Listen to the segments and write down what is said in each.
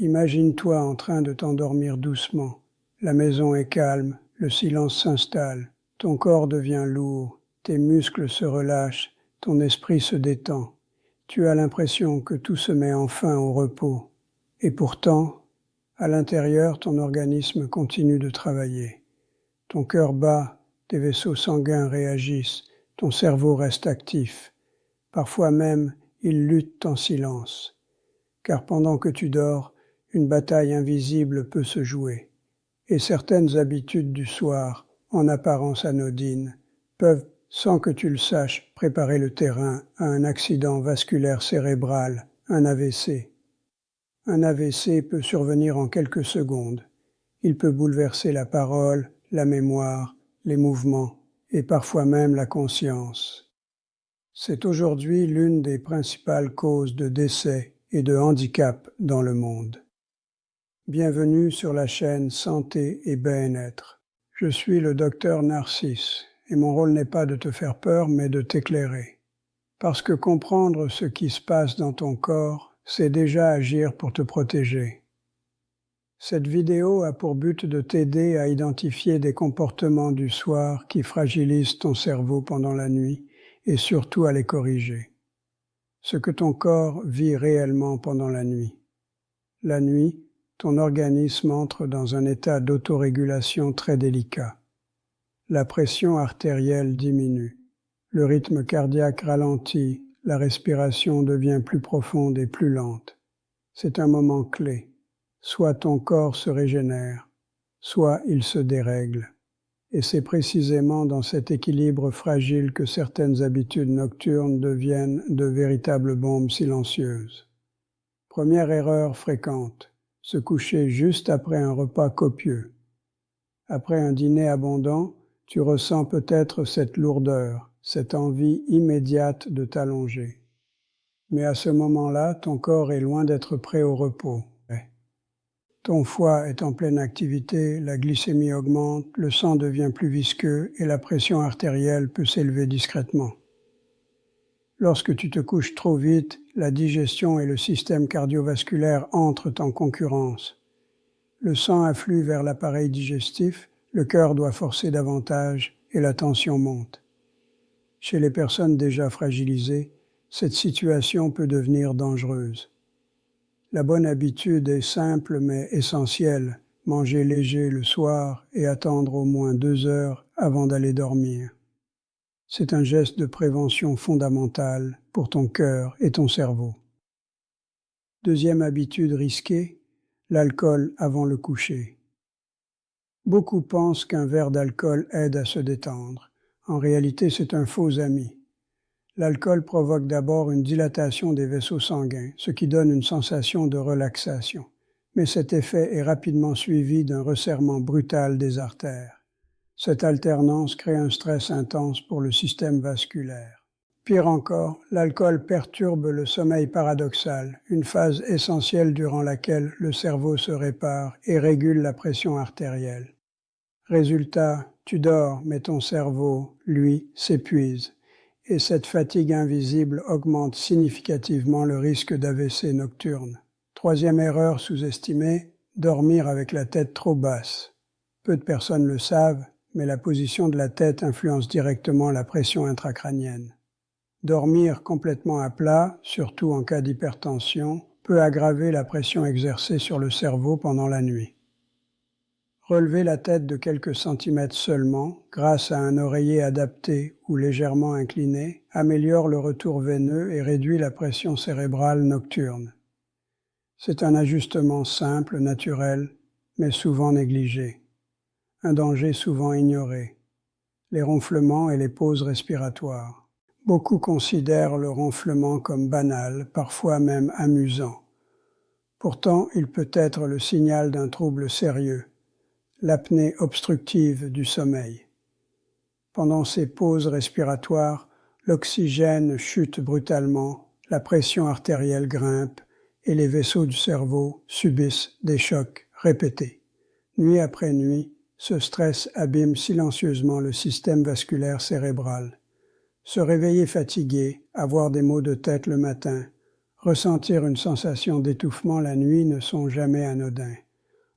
Imagine-toi en train de t'endormir doucement. La maison est calme, le silence s'installe, ton corps devient lourd, tes muscles se relâchent, ton esprit se détend. Tu as l'impression que tout se met enfin au repos. Et pourtant, à l'intérieur, ton organisme continue de travailler. Ton cœur bat, tes vaisseaux sanguins réagissent, ton cerveau reste actif. Parfois même, il lutte en silence. Car pendant que tu dors, une bataille invisible peut se jouer. Et certaines habitudes du soir, en apparence anodines, peuvent, sans que tu le saches, préparer le terrain à un accident vasculaire cérébral, un AVC. Un AVC peut survenir en quelques secondes. Il peut bouleverser la parole, la mémoire, les mouvements et parfois même la conscience. C'est aujourd'hui l'une des principales causes de décès et de handicap dans le monde. Bienvenue sur la chaîne Santé et Bien-être. Je suis le docteur Narcisse et mon rôle n'est pas de te faire peur mais de t'éclairer. Parce que comprendre ce qui se passe dans ton corps, c'est déjà agir pour te protéger. Cette vidéo a pour but de t'aider à identifier des comportements du soir qui fragilisent ton cerveau pendant la nuit et surtout à les corriger. Ce que ton corps vit réellement pendant la nuit. La nuit, ton organisme entre dans un état d'autorégulation très délicat. La pression artérielle diminue, le rythme cardiaque ralentit, la respiration devient plus profonde et plus lente. C'est un moment clé. Soit ton corps se régénère, soit il se dérègle. Et c'est précisément dans cet équilibre fragile que certaines habitudes nocturnes deviennent de véritables bombes silencieuses. Première erreur fréquente, se coucher juste après un repas copieux. Après un dîner abondant, tu ressens peut-être cette lourdeur, cette envie immédiate de t'allonger. Mais à ce moment-là, ton corps est loin d'être prêt au repos. Ton foie est en pleine activité, la glycémie augmente, le sang devient plus visqueux et la pression artérielle peut s'élever discrètement. Lorsque tu te couches trop vite, la digestion et le système cardiovasculaire entrent en concurrence. Le sang afflue vers l'appareil digestif, le cœur doit forcer davantage et la tension monte. Chez les personnes déjà fragilisées, cette situation peut devenir dangereuse. La bonne habitude est simple mais essentielle, manger léger le soir et attendre au moins 2 heures avant d'aller dormir. C'est un geste de prévention fondamental pour ton cœur et ton cerveau. Deuxième habitude risquée, l'alcool avant le coucher. Beaucoup pensent qu'un verre d'alcool aide à se détendre. En réalité, c'est un faux ami. L'alcool provoque d'abord une dilatation des vaisseaux sanguins, ce qui donne une sensation de relaxation. Mais cet effet est rapidement suivi d'un resserrement brutal des artères. Cette alternance crée un stress intense pour le système vasculaire. Pire encore, l'alcool perturbe le sommeil paradoxal, une phase essentielle durant laquelle le cerveau se répare et régule la pression artérielle. Résultat, tu dors, mais ton cerveau, lui, s'épuise. Et cette fatigue invisible augmente significativement le risque d'AVC nocturne. Troisième erreur sous-estimée, dormir avec la tête trop basse. Peu de personnes le savent, mais la position de la tête influence directement la pression intracrânienne. Dormir complètement à plat, surtout en cas d'hypertension, peut aggraver la pression exercée sur le cerveau pendant la nuit. Relever la tête de quelques centimètres seulement, grâce à un oreiller adapté ou légèrement incliné, améliore le retour veineux et réduit la pression cérébrale nocturne. C'est un ajustement simple, naturel, mais souvent négligé. Un danger souvent ignoré. Les ronflements et les pauses respiratoires. Beaucoup considèrent le ronflement comme banal, parfois même amusant. Pourtant, il peut être le signal d'un trouble sérieux. L'apnée obstructive du sommeil. Pendant ces pauses respiratoires, l'oxygène chute brutalement, la pression artérielle grimpe et les vaisseaux du cerveau subissent des chocs répétés. Nuit après nuit, ce stress abîme silencieusement le système vasculaire cérébral. Se réveiller fatigué, avoir des maux de tête le matin, Ressentir une sensation d'étouffement la nuit ne sont jamais anodins.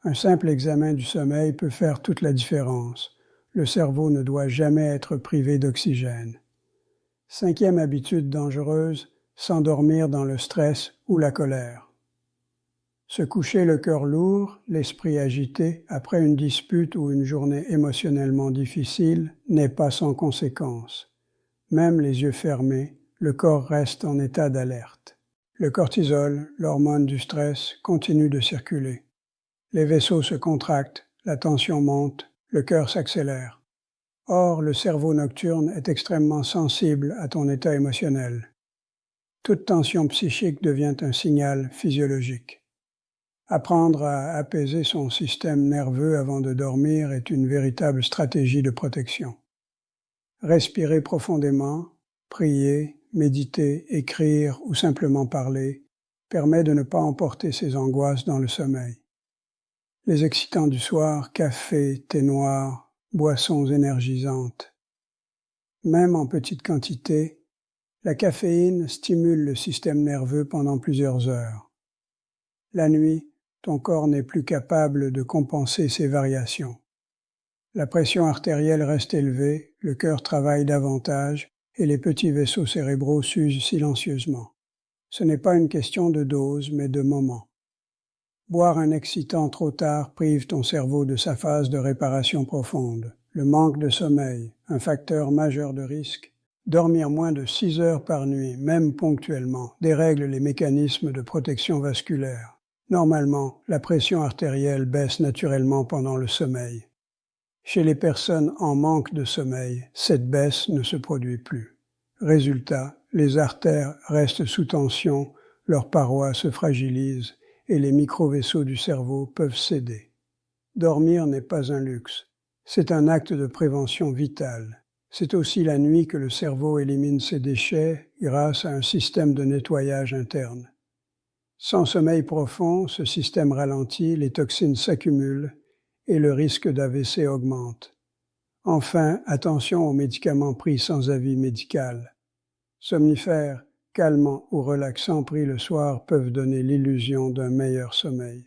Un simple examen du sommeil peut faire toute la différence. Le cerveau ne doit jamais être privé d'oxygène. 5e habitude dangereuse, s'endormir dans le stress ou la colère. Se coucher le cœur lourd, l'esprit agité, après une dispute ou une journée émotionnellement difficile, n'est pas sans conséquence. Même les yeux fermés, le corps reste en état d'alerte. Le cortisol, l'hormone du stress, continue de circuler. Les vaisseaux se contractent, la tension monte, le cœur s'accélère. Or, le cerveau nocturne est extrêmement sensible à ton état émotionnel. Toute tension psychique devient un signal physiologique. Apprendre à apaiser son système nerveux avant de dormir est une véritable stratégie de protection. Respirer profondément, prier, méditer, écrire ou simplement parler permet de ne pas emporter ses angoisses dans le sommeil. Les excitants du soir, café, thé noir, boissons énergisantes. Même en petite quantité, la caféine stimule le système nerveux pendant plusieurs heures. La nuit, ton corps n'est plus capable de compenser ces variations. La pression artérielle reste élevée, le cœur travaille davantage et les petits vaisseaux cérébraux s'usent silencieusement. Ce n'est pas une question de dose, mais de moment. Boire un excitant trop tard prive ton cerveau de sa phase de réparation profonde. Le manque de sommeil, un facteur majeur de risque. Dormir moins de 6 heures par nuit, même ponctuellement, dérègle les mécanismes de protection vasculaire. Normalement, la pression artérielle baisse naturellement pendant le sommeil. Chez les personnes en manque de sommeil, cette baisse ne se produit plus. Résultat, les artères restent sous tension, leurs parois se fragilisent et les micro-vaisseaux du cerveau peuvent céder. Dormir n'est pas un luxe, c'est un acte de prévention vitale. C'est aussi la nuit que le cerveau élimine ses déchets grâce à un système de nettoyage interne. Sans sommeil profond, ce système ralentit, les toxines s'accumulent et le risque d'AVC augmente. Enfin, attention aux médicaments pris sans avis médical. Somnifères, calmants ou relaxants pris le soir peuvent donner l'illusion d'un meilleur sommeil.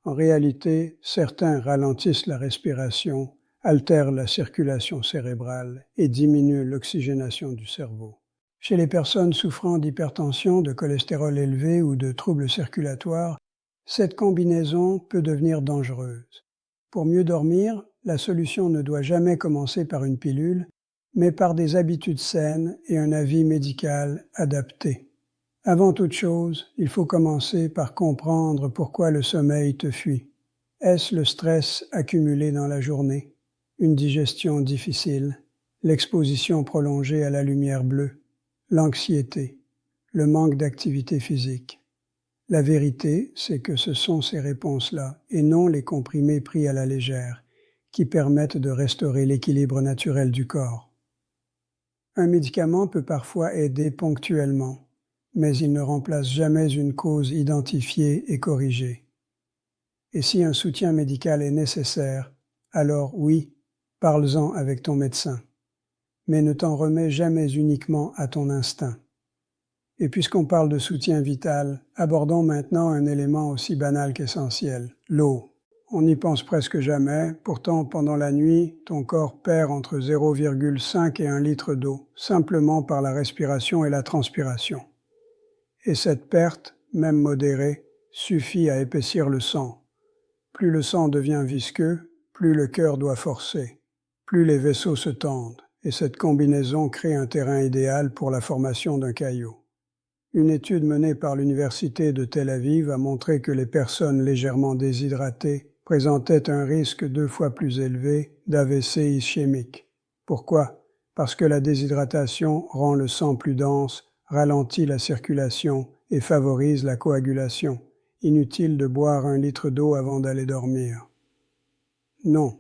En réalité, certains ralentissent la respiration, altèrent la circulation cérébrale et diminuent l'oxygénation du cerveau. Chez les personnes souffrant d'hypertension, de cholestérol élevé ou de troubles circulatoires, cette combinaison peut devenir dangereuse. Pour mieux dormir, la solution ne doit jamais commencer par une pilule, mais par des habitudes saines et un avis médical adapté. Avant toute chose, il faut commencer par comprendre pourquoi le sommeil te fuit. Est-ce le stress accumulé dans la journée, une digestion difficile, l'exposition prolongée à la lumière bleue, l'anxiété, le manque d'activité physique? La vérité, c'est que ce sont ces réponses-là, et non les comprimés pris à la légère, qui permettent de restaurer l'équilibre naturel du corps. Un médicament peut parfois aider ponctuellement, mais il ne remplace jamais une cause identifiée et corrigée. Et si un soutien médical est nécessaire, alors oui, parle-en avec ton médecin. Mais ne t'en remets jamais uniquement à ton instinct. Et puisqu'on parle de soutien vital, abordons maintenant un élément aussi banal qu'essentiel, l'eau. On n'y pense presque jamais, pourtant pendant la nuit, ton corps perd entre 0,5 et 1 litre d'eau, simplement par la respiration et la transpiration. Et cette perte, même modérée, suffit à épaissir le sang. Plus le sang devient visqueux, plus le cœur doit forcer, plus les vaisseaux se tendent, et cette combinaison crée un terrain idéal pour la formation d'un caillot. Une étude menée par l'Université de Tel Aviv a montré que les personnes légèrement déshydratées présentaient un risque 2 fois plus élevé d'AVC ischémique. Pourquoi? Parce que la déshydratation rend le sang plus dense, ralentit la circulation et favorise la coagulation. Inutile de boire 1 litre d'eau avant d'aller dormir. Non.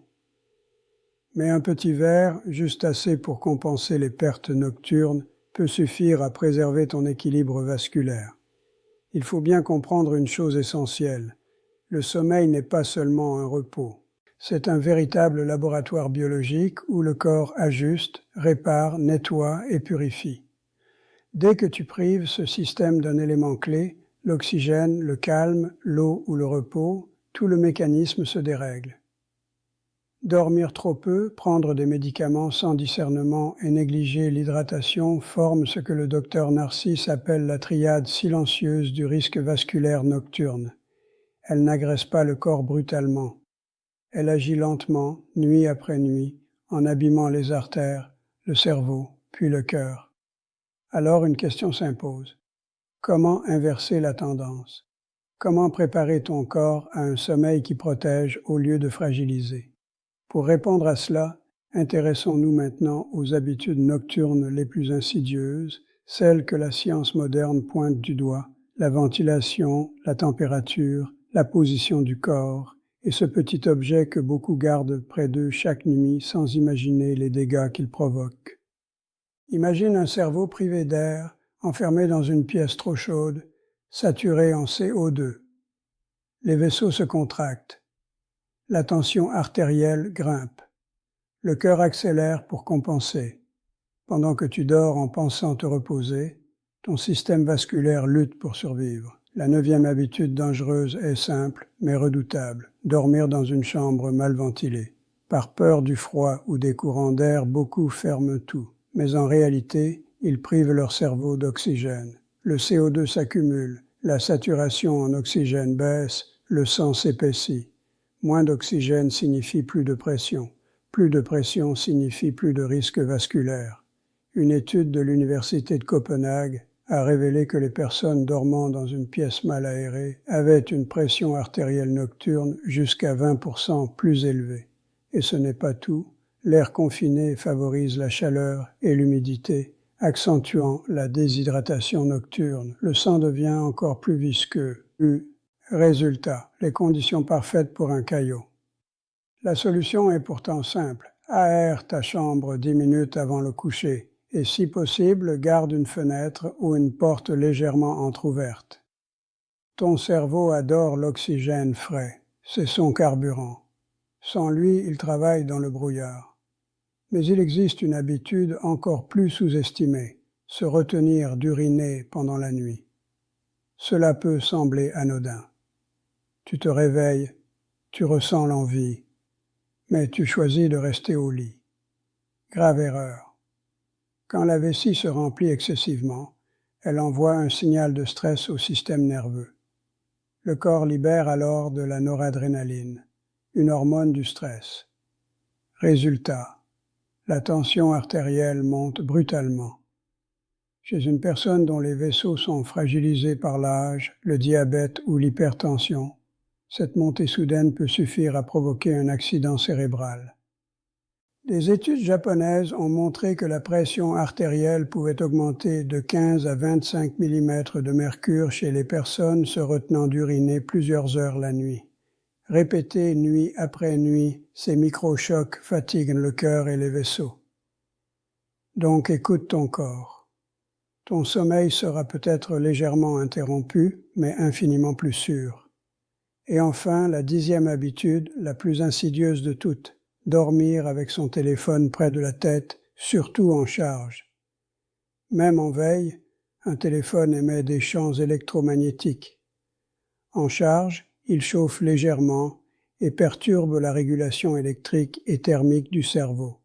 Mais un petit verre, juste assez pour compenser les pertes nocturnes, peut suffire à préserver ton équilibre vasculaire. Il faut bien comprendre une chose essentielle. Le sommeil n'est pas seulement un repos. C'est un véritable laboratoire biologique où le corps ajuste, répare, nettoie et purifie. Dès que tu prives ce système d'un élément clé, l'oxygène, le calme, l'eau ou le repos, tout le mécanisme se dérègle. Dormir trop peu, prendre des médicaments sans discernement et négliger l'hydratation forment ce que le docteur Narcisse appelle la triade silencieuse du risque vasculaire nocturne. Elle n'agresse pas le corps brutalement. Elle agit lentement, nuit après nuit, en abîmant les artères, le cerveau, puis le cœur. Alors une question s'impose. Comment inverser la tendance? Comment préparer ton corps à un sommeil qui protège au lieu de fragiliser? Pour répondre à cela, intéressons-nous maintenant aux habitudes nocturnes les plus insidieuses, celles que la science moderne pointe du doigt, la ventilation, la température, la position du corps, et ce petit objet que beaucoup gardent près d'eux chaque nuit sans imaginer les dégâts qu'il provoque. Imagine un cerveau privé d'air, enfermé dans une pièce trop chaude, saturé en CO2. Les vaisseaux se contractent. La tension artérielle grimpe. Le cœur accélère pour compenser. Pendant que tu dors en pensant te reposer, ton système vasculaire lutte pour survivre. La 9e habitude dangereuse est simple, mais redoutable. Dormir dans une chambre mal ventilée. Par peur du froid ou des courants d'air, beaucoup ferment tout. Mais en réalité, ils privent leur cerveau d'oxygène. Le CO2 s'accumule, la saturation en oxygène baisse, le sang s'épaissit. Moins d'oxygène signifie plus de pression. Plus de pression signifie plus de risque vasculaire. Une étude de l'Université de Copenhague a révélé que les personnes dormant dans une pièce mal aérée avaient une pression artérielle nocturne jusqu'à 20% plus élevée. Et ce n'est pas tout. L'air confiné favorise la chaleur et l'humidité, accentuant la déshydratation nocturne. Le sang devient encore plus visqueux. Résultat, les conditions parfaites pour un caillot. La solution est pourtant simple. Aère ta chambre 10 minutes avant le coucher et si possible, garde une fenêtre ou une porte légèrement entr'ouverte. Ton cerveau adore l'oxygène frais, c'est son carburant. Sans lui, il travaille dans le brouillard. Mais il existe une habitude encore plus sous-estimée, se retenir d'uriner pendant la nuit. Cela peut sembler anodin. Tu te réveilles, tu ressens l'envie, mais tu choisis de rester au lit. Grave erreur. Quand la vessie se remplit excessivement, elle envoie un signal de stress au système nerveux. Le corps libère alors de la noradrénaline, une hormone du stress. Résultat, la tension artérielle monte brutalement. Chez une personne dont les vaisseaux sont fragilisés par l'âge, le diabète ou l'hypertension, cette montée soudaine peut suffire à provoquer un accident cérébral. Des études japonaises ont montré que la pression artérielle pouvait augmenter de 15 à 25 mm de mercure chez les personnes se retenant d'uriner plusieurs heures la nuit. Répéter nuit après nuit, ces microchocs fatiguent le cœur et les vaisseaux. Donc écoute ton corps. Ton sommeil sera peut-être légèrement interrompu, mais infiniment plus sûr. Et enfin, la 10e habitude, la plus insidieuse de toutes, dormir avec son téléphone près de la tête, surtout en charge. Même en veille, un téléphone émet des champs électromagnétiques. En charge, il chauffe légèrement et perturbe la régulation électrique et thermique du cerveau.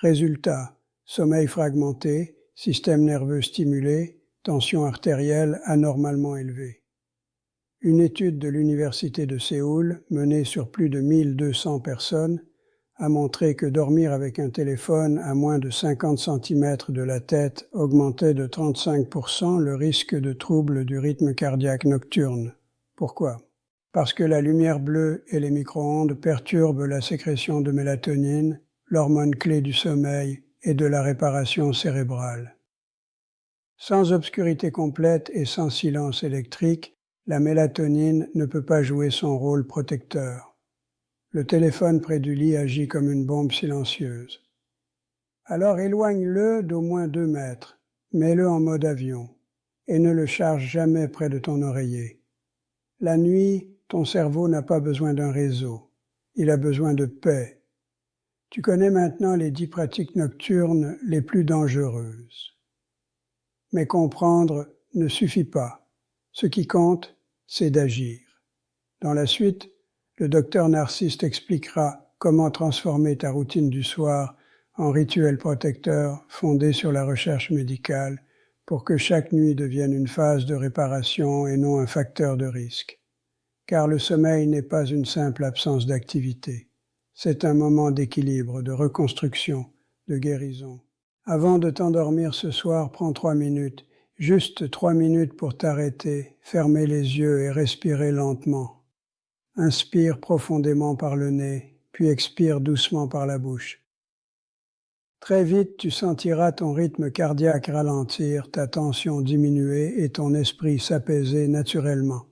Résultat, sommeil fragmenté, système nerveux stimulé, tension artérielle anormalement élevée. Une étude de l'Université de Séoul, menée sur plus de 1200 personnes, a montré que dormir avec un téléphone à moins de 50 cm de la tête augmentait de 35% le risque de troubles du rythme cardiaque nocturne. Pourquoi? Parce que la lumière bleue et les micro-ondes perturbent la sécrétion de mélatonine, l'hormone clé du sommeil et de la réparation cérébrale. Sans obscurité complète et sans silence électrique, la mélatonine ne peut pas jouer son rôle protecteur. Le téléphone près du lit agit comme une bombe silencieuse. Alors éloigne-le d'au moins 2 mètres, mets-le en mode avion, et ne le charge jamais près de ton oreiller. La nuit, ton cerveau n'a pas besoin d'un réseau, il a besoin de paix. Tu connais maintenant les 10 pratiques nocturnes les plus dangereuses. Mais comprendre ne suffit pas. Ce qui compte, c'est d'agir. Dans la suite, le docteur Narcisse t'expliquera comment transformer ta routine du soir en rituel protecteur fondé sur la recherche médicale pour que chaque nuit devienne une phase de réparation et non un facteur de risque. Car le sommeil n'est pas une simple absence d'activité. C'est un moment d'équilibre, de reconstruction, de guérison. Avant de t'endormir ce soir, prends 3 minutes, juste 3 minutes pour t'arrêter, fermer les yeux et respirer lentement. Inspire profondément par le nez, puis expire doucement par la bouche. Très vite, tu sentiras ton rythme cardiaque ralentir, ta tension diminuer et ton esprit s'apaiser naturellement.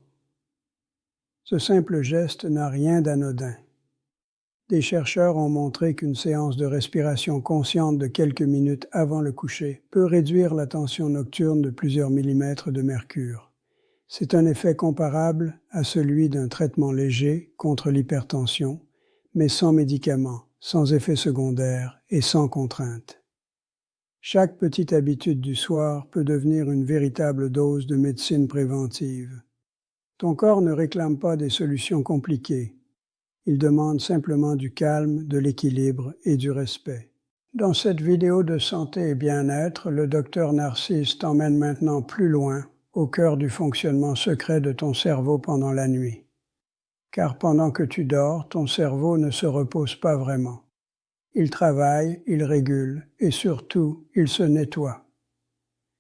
Ce simple geste n'a rien d'anodin. Des chercheurs ont montré qu'une séance de respiration consciente de quelques minutes avant le coucher peut réduire la tension nocturne de plusieurs millimètres de mercure. C'est un effet comparable à celui d'un traitement léger contre l'hypertension, mais sans médicaments, sans effets secondaires et sans contrainte. Chaque petite habitude du soir peut devenir une véritable dose de médecine préventive. Ton corps ne réclame pas des solutions compliquées. Il demande simplement du calme, de l'équilibre et du respect. Dans cette vidéo de santé et bien-être, le docteur Narcisse t'emmène maintenant plus loin, au cœur du fonctionnement secret de ton cerveau pendant la nuit. Car pendant que tu dors, ton cerveau ne se repose pas vraiment. Il travaille, il régule et surtout, il se nettoie.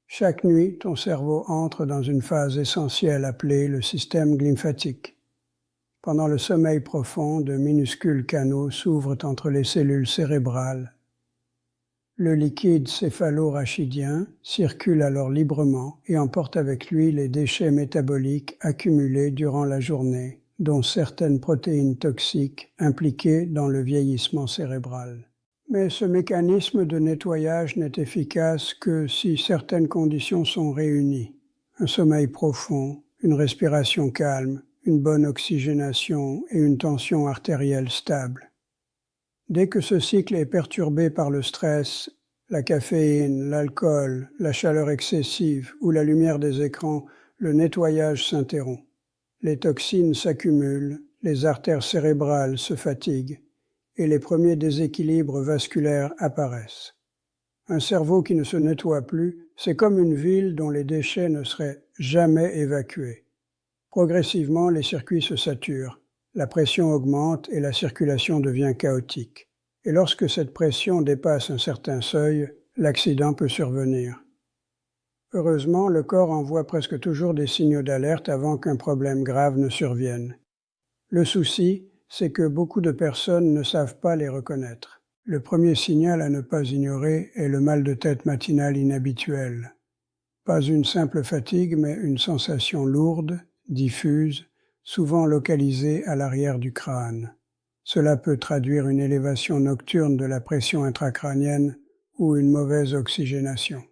Chaque nuit, ton cerveau entre dans une phase essentielle appelée le système lymphatique. Pendant le sommeil profond, de minuscules canaux s'ouvrent entre les cellules cérébrales. Le liquide céphalo-rachidien circule alors librement et emporte avec lui les déchets métaboliques accumulés durant la journée, dont certaines protéines toxiques impliquées dans le vieillissement cérébral. Mais ce mécanisme de nettoyage n'est efficace que si certaines conditions sont réunies. Un sommeil profond, une respiration calme, une bonne oxygénation et une tension artérielle stable. Dès que ce cycle est perturbé par le stress, la caféine, l'alcool, la chaleur excessive ou la lumière des écrans, le nettoyage s'interrompt. Les toxines s'accumulent, les artères cérébrales se fatiguent et les premiers déséquilibres vasculaires apparaissent. Un cerveau qui ne se nettoie plus, c'est comme une ville dont les déchets ne seraient jamais évacués. Progressivement, les circuits se saturent, la pression augmente et la circulation devient chaotique. Et lorsque cette pression dépasse un certain seuil, l'accident peut survenir. Heureusement, le corps envoie presque toujours des signaux d'alerte avant qu'un problème grave ne survienne. Le souci, c'est que beaucoup de personnes ne savent pas les reconnaître. Le premier signal à ne pas ignorer est le mal de tête matinal inhabituel. Pas une simple fatigue, mais une sensation lourde, diffuse, souvent localisée à l'arrière du crâne. Cela peut traduire une élévation nocturne de la pression intracrânienne ou une mauvaise oxygénation.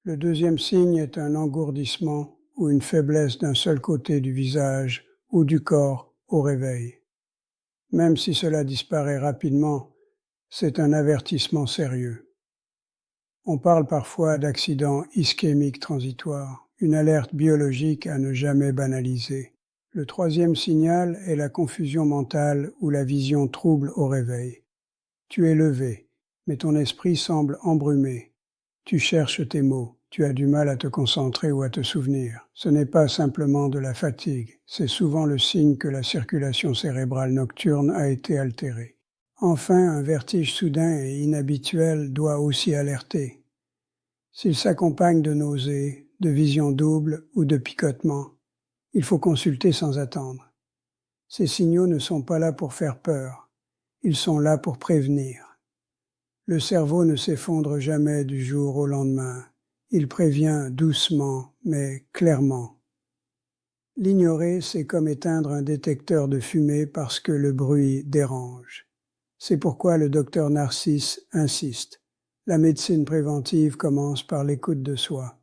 Le deuxième signe est un engourdissement ou une faiblesse d'un seul côté du visage ou du corps au réveil. Même si cela disparaît rapidement, c'est un avertissement sérieux. On parle parfois d'accident ischémique transitoire, une alerte biologique à ne jamais banaliser. Le troisième signal est la confusion mentale ou la vision trouble au réveil. Tu es levé, mais ton esprit semble embrumé. Tu cherches tes mots, tu as du mal à te concentrer ou à te souvenir. Ce n'est pas simplement de la fatigue, c'est souvent le signe que la circulation cérébrale nocturne a été altérée. Enfin, un vertige soudain et inhabituel doit aussi alerter. S'il s'accompagne de nausées, de visions doubles ou de picotements, il faut consulter sans attendre. Ces signaux ne sont pas là pour faire peur, ils sont là pour prévenir. Le cerveau ne s'effondre jamais du jour au lendemain, il prévient doucement mais clairement. L'ignorer, c'est comme éteindre un détecteur de fumée parce que le bruit dérange. C'est pourquoi le docteur Narcisse insiste. La médecine préventive commence par l'écoute de soi.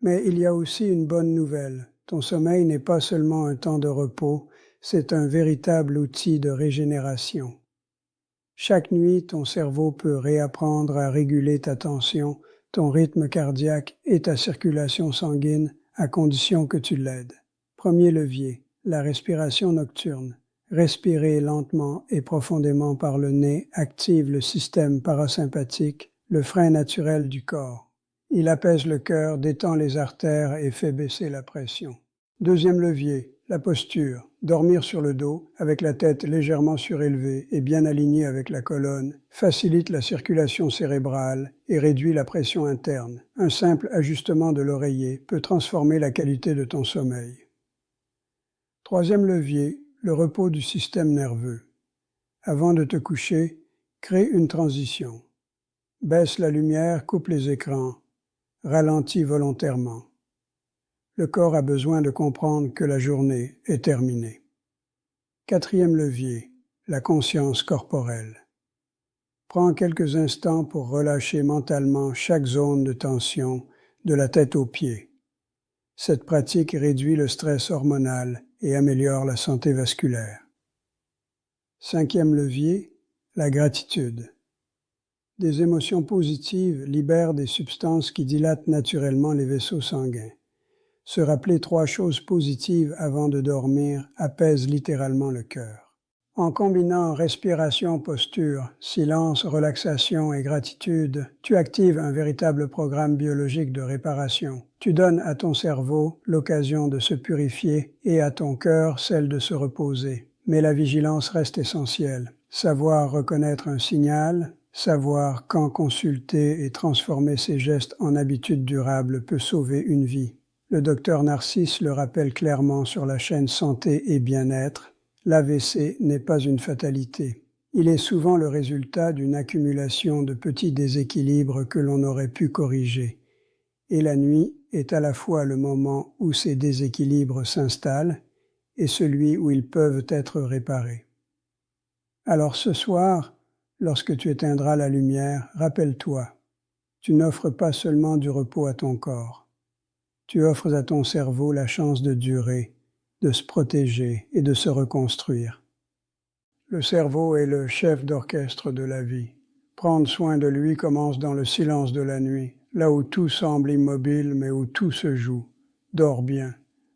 Mais il y a aussi une bonne nouvelle. Ton sommeil n'est pas seulement un temps de repos, c'est un véritable outil de régénération. Chaque nuit, ton cerveau peut réapprendre à réguler ta tension, ton rythme cardiaque et ta circulation sanguine à condition que tu l'aides. Premier levier, la respiration nocturne. Respirer lentement et profondément par le nez active le système parasympathique, le frein naturel du corps. Il apaise le cœur, détend les artères et fait baisser la pression. Deuxième levier, la posture. Dormir sur le dos, avec la tête légèrement surélevée et bien alignée avec la colonne, facilite la circulation cérébrale et réduit la pression interne. Un simple ajustement de l'oreiller peut transformer la qualité de ton sommeil. Troisième levier, le repos du système nerveux. Avant de te coucher, crée une transition. Baisse la lumière, coupe les écrans, ralentis volontairement. Le corps a besoin de comprendre que la journée est terminée. Quatrième levier, la conscience corporelle. Prends quelques instants pour relâcher mentalement chaque zone de tension, de la tête aux pieds. Cette pratique réduit le stress hormonal et améliore la santé vasculaire. Cinquième levier, la gratitude. Des émotions positives libèrent des substances qui dilatent naturellement les vaisseaux sanguins. Se rappeler 3 choses positives avant de dormir apaise littéralement le cœur. En combinant respiration, posture, silence, relaxation et gratitude, tu actives un véritable programme biologique de réparation. Tu donnes à ton cerveau l'occasion de se purifier et à ton cœur celle de se reposer. Mais la vigilance reste essentielle. Savoir reconnaître un signal, savoir quand consulter et transformer ses gestes en habitudes durables peut sauver une vie. Le docteur Narcisse le rappelle clairement sur la chaîne Santé et Bien-être. L'AVC n'est pas une fatalité. Il est souvent le résultat d'une accumulation de petits déséquilibres que l'on aurait pu corriger. Et la nuit est à la fois le moment où ces déséquilibres s'installent et celui où ils peuvent être réparés. Alors ce soir, lorsque tu éteindras la lumière, rappelle-toi, tu n'offres pas seulement du repos à ton corps. Tu offres à ton cerveau la chance de durer, de se protéger et de se reconstruire. Le cerveau est le chef d'orchestre de la vie. Prendre soin de lui commence dans le silence de la nuit, là où tout semble immobile mais où tout se joue. Dors bien,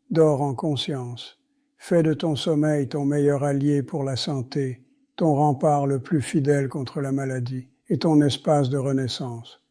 dors en conscience. Fais de ton sommeil ton meilleur allié pour la santé, ton rempart le plus fidèle contre la maladie et ton espace de renaissance.